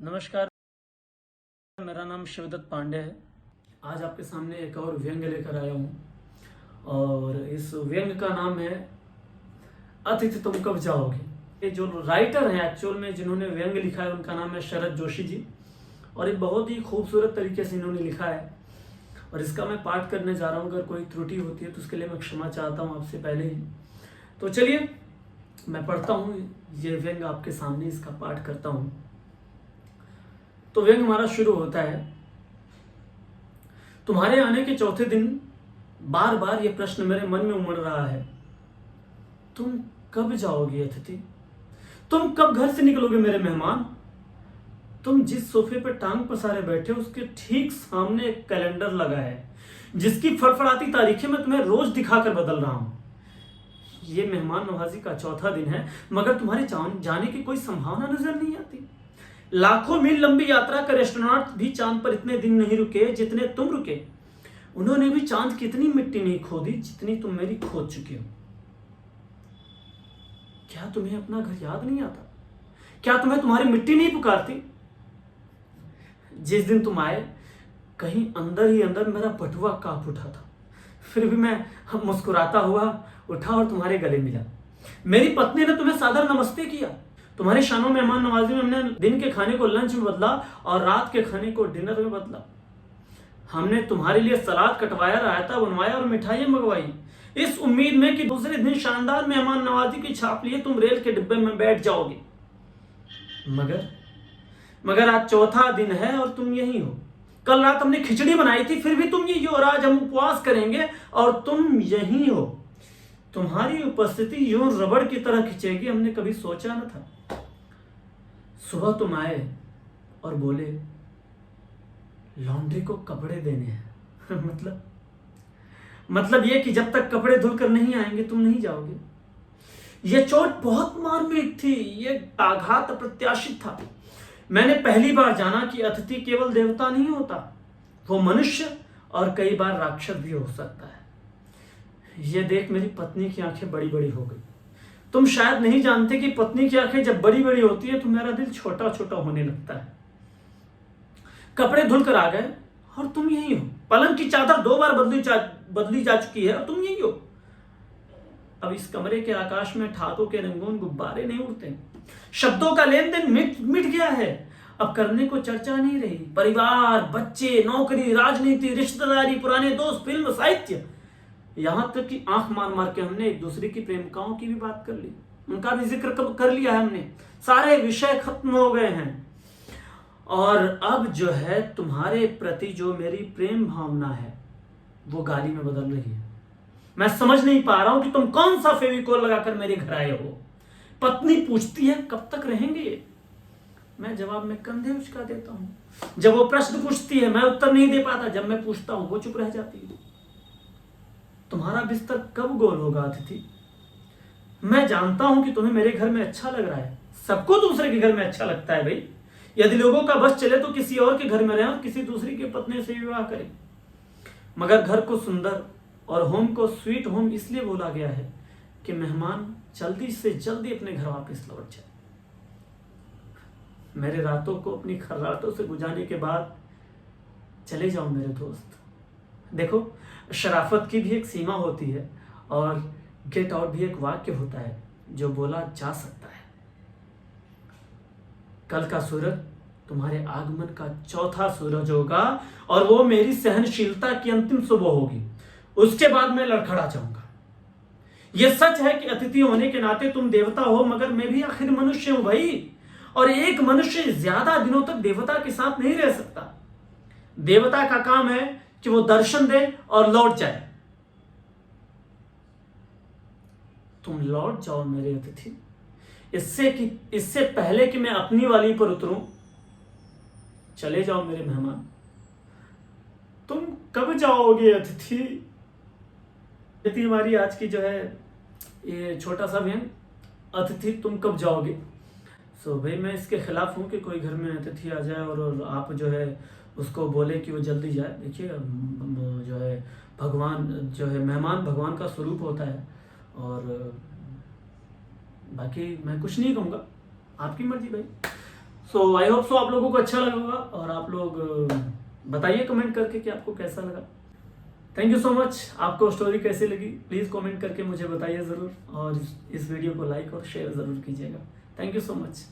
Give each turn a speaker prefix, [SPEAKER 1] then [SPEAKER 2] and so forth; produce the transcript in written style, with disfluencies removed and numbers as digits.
[SPEAKER 1] नमस्कार, मेरा नाम शिवदत्त पांडे है। आज आपके सामने एक और व्यंग लेकर आया हूँ और इस व्यंग का नाम है अतिथि तुम कब जाओगे। ये जो राइटर हैं एक्चुअल में जिन्होंने व्यंग लिखा है उनका नाम है शरद जोशी जी और एक बहुत ही खूबसूरत तरीके से इन्होंने लिखा है और इसका मैं पाठ करने जा रहा हूँ। अगर कोई त्रुटि होती है तो उसके लिए मैं क्षमा चाहता हूँ आपसे पहले ही। तो चलिए मैं पढ़ता हूँ ये व्यंग आपके सामने, इसका पाठ करता हूँ। तो व्यंग हमारा शुरू होता है। तुम्हारे आने के चौथे दिन बार बार ये प्रश्न मेरे मन में उमड़ रहा है, तुम कब जाओगे अतिथि, तुम कब घर से निकलोगे मेरे मेहमान। तुम जिस सोफे पर टांग पसारे बैठे हो उसके ठीक सामने एक कैलेंडर लगा है जिसकी फड़फड़ाती तारीखें मैं तुम्हें रोज दिखाकर बदल रहा हूं। ये मेहमान नवाजी का चौथा दिन है मगर तुम्हारे जाने की कोई संभावना नजर नहीं आती। लाखों मील लंबी यात्रा कर एस्ट्रोनॉट भी चांद पर इतने दिन नहीं रुके जितने तुम रुके। उन्होंने भी चांद की इतनी मिट्टी नहीं खोदी जितनी तुम मेरी खोद चुके हो। क्या तुम्हें अपना घर याद नहीं आता? क्या तुम्हें तुम्हारी मिट्टी नहीं पुकारती? जिस दिन तुम आए कहीं अंदर ही अंदर मेरा बटुआ कांप उठा था, फिर भी मैं मुस्कुराता हुआ उठा और तुम्हारे गले मिला। मेरी पत्नी ने तुम्हें सादर नमस्ते किया। तुम्हारी शानो मेहमान नवाजी में हमने दिन के खाने को लंच में बदला और रात के खाने को डिनर में बदला। हमने तुम्हारे लिए सलाद कटवाया, रायता बनवाया और मिठाइयां मंगवाई, इस उम्मीद में कि दूसरे दिन शानदार मेहमान नवाजी की छाप लिए तुम रेल के डिब्बे में बैठ जाओगे। मगर आज चौथा दिन है और तुम यही हो। कल रात हमने खिचड़ी बनाई थी फिर भी तुम यही हो और आज हम उपवास करेंगे और तुम यही हो। तुम्हारी उपस्थिति यूं रबड़ की तरह खिंचेगी, हमने कभी सोचा न था। सुबह तुम आए और बोले लॉन्ड्री को कपड़े देने हैं मतलब ये कि जब तक कपड़े धुलकर नहीं आएंगे तुम नहीं जाओगे। यह चोट बहुत मार्मिक थी, यह आघात अप्रत्याशित था। मैंने पहली बार जाना कि अतिथि केवल देवता नहीं होता, वो मनुष्य और कई बार राक्षस भी हो सकता है। यह देख मेरी पत्नी की आंखें बड़ी बड़ी हो गई। तुम शायद नहीं जानते कि पत्नी की आंखें जब बड़ी बड़ी होती है तो मेरा दिल छोटा छोटा होने लगता है। कपड़े धुलकर आ गए और तुम यही हो। पलंग की चादर 2 बार बदली जा चुकी है और तुम यही हो। अब इस कमरे के आकाश में ठाकों के रंगून गुब्बारे नहीं उड़ते, शब्दों का लेन देन मिट गया है। अब करने को चर्चा नहीं रही। परिवार, बच्चे, नौकरी, राजनीति, रिश्तेदारी, पुराने दोस्त, फिल्म, साहित्य, यहां तक कि आंख मार मार के हमने एक दूसरे की प्रेमिकाओं की भी बात कर ली, उनका भी जिक्र कर लिया है हमने। सारे विषय खत्म हो गए हैं और अब जो है तुम्हारे प्रति जो मेरी प्रेम भावना है वो गाली में बदल रही है। मैं समझ नहीं पा रहा हूं कि तुम कौन सा फेविकोल लगाकर मेरे घर आए हो। पत्नी पूछती है कब तक रहेंगे, मैं जवाब में कंधे उचका देता हूं। जब वो प्रश्न पूछती है मैं उत्तर नहीं दे पाता, जब मैं पूछता हूं वो चुप रह जाती है। तुम्हारा बिस्तर कब गोल होगा अतिथि? मैं जानता हूं कि तुम्हें मेरे घर में अच्छा लग रहा है, सबको दूसरे के घर में अच्छा लगता है भाई। यदि लोगों का बस चले तो किसी और के घर में रहें और किसी दूसरी के पत्नी से विवाह करें। मगर घर को सुंदर और होम को स्वीट होम इसलिए बोला गया है कि मेहमान जल्दी से जल्दी अपने घर वापस लौट जाए। मेरे रातों को अपनी खर्राटों से गुजारने के बाद चले जाओ मेरे दोस्त। देखो, शराफत की भी एक सीमा होती है और गेट आउट भी एक वाक्य होता है जो बोला जा सकता है। कल का सूरज तुम्हारे आगमन का चौथा सूरज होगा और वो मेरी सहनशीलता की अंतिम सुबह होगी। उसके बाद मैं लड़खड़ा जाऊंगा। यह सच है कि अतिथि होने के नाते तुम देवता हो मगर मैं भी आखिर मनुष्य हूं भाई, और एक मनुष्य ज्यादा दिनों तक देवता के साथ नहीं रह सकता। देवता का काम है कि वो दर्शन दे और लौट जाए। तुम लौट जाओ मेरे अतिथि, इससे पहले कि मैं अपनी वाली पर उतरूं। चले जाओ मेरे मेहमान। तुम कब जाओगे अतिथि? अतिथि हमारी आज की जो है ये छोटा सा व्यंग, अतिथि तुम कब जाओगे। भाई मैं इसके खिलाफ हूं कि कोई घर में अतिथि आ जाए और आप जो है उसको बोले कि वो जल्दी जाए। देखिए जो है भगवान जो है मेहमान भगवान का स्वरूप होता है और बाकी मैं कुछ नहीं कहूँगा, आपकी मर्जी भाई। सो आई होप सो आप लोगों को अच्छा लगा होगा, और आप लोग बताइए कमेंट करके कि आपको कैसा लगा। Thank you so much. आपको स्टोरी कैसी लगी प्लीज़ कमेंट करके मुझे बताइए ज़रूर, और इस वीडियो को लाइक और शेयर ज़रूर कीजिएगा। Thank you so much.